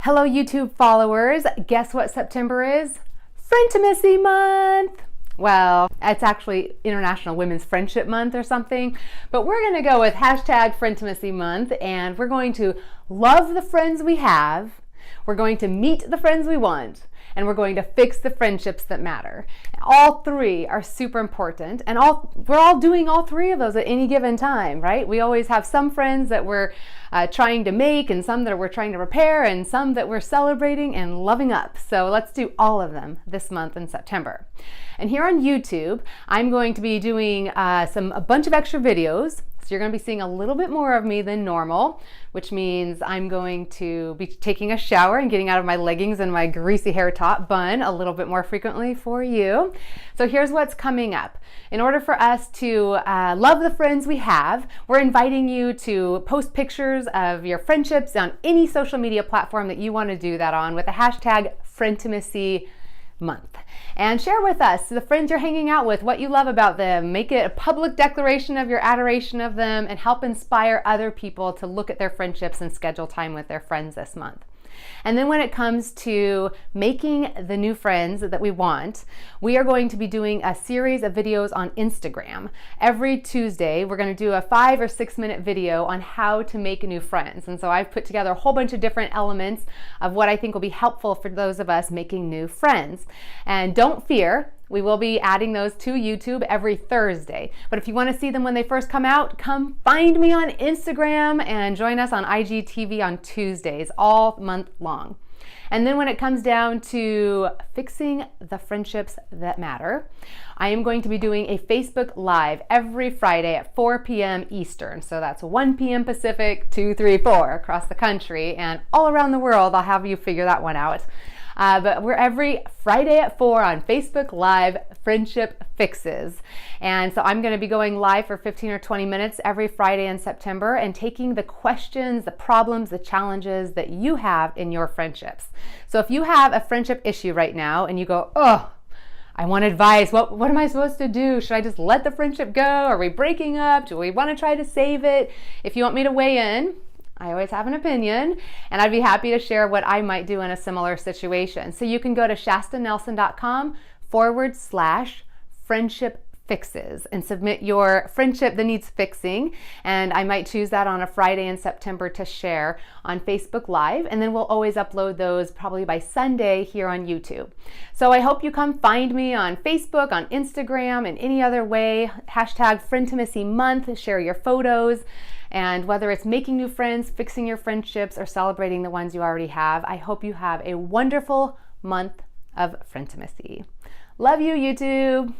Hello YouTube followers, guess what September is? Frientimacy month! Well, it's actually International Women's Friendship Month or something, but we're gonna go with hashtag Frientimacy month, and we're going to love the friends we have, we're going to meet the friends we want, and we're going to fix the friendships that matter. All three are super important, and we're all doing all three of those at any given time, right? We always have some friends that we're trying to make, and some that we're trying to repair, and some that we're celebrating and loving up. So let's do all of them this month in September. And here on YouTube, I'm going to be doing a bunch of extra videos. So you're going to be seeing a little bit more of me than normal, which means I'm going to be taking a shower and getting out of my leggings and my greasy hair top bun a little bit more frequently for you. So here's what's coming up. In order for us to love the friends we have, we're inviting you to post pictures of your friendships on any social media platform that you want to do that on with the hashtag Frientimacy month, and share with us the friends you're hanging out with, what you love about them. Make it a public declaration of your adoration of them, and help inspire other people to look at their friendships and schedule time with their friends this month. And then when it comes to making the new friends that we want, we are going to be doing a series of videos on Instagram. Every Tuesday, we're going to do a 5 or 6 minute video on how to make new friends. And so I've put together a whole bunch of different elements of what I think will be helpful for those of us making new friends. And don't fear, we will be adding those to YouTube every Thursday. But if you want to see them when they first come out, come find me on Instagram and join us on IGTV on Tuesdays all month long. And then when it comes down to fixing the friendships that matter, I am going to be doing a Facebook Live every Friday at 4 p.m. Eastern. So that's 1 p.m. Pacific, 2, 3, 4 across the country, and all around the world. I'll have you figure that one out. But we're every Friday at 4 on Facebook Live Friendship Fixes. And so I'm going to be going live for 15 or 20 minutes every Friday in September and taking the questions, the problems, the challenges that you have in your friendships. So if you have a friendship issue right now and you go, oh, I want advice. What am I supposed to do? Should I just let the friendship go? Are we breaking up? Do we want to try to save it? If you want me to weigh in, I always have an opinion, and I'd be happy to share what I might do in a similar situation. So you can go to shastanelson.com/friendship fixes and submit your friendship that needs fixing. And I might choose that on a Friday in September to share on Facebook Live. And then we'll always upload those probably by Sunday here on YouTube. So I hope you come find me on Facebook, on Instagram, and any other way. Hashtag Frientimacy month, share your photos. And whether it's making new friends, fixing your friendships, or celebrating the ones you already have, I hope you have a wonderful month of Frientimacy. Love you, YouTube.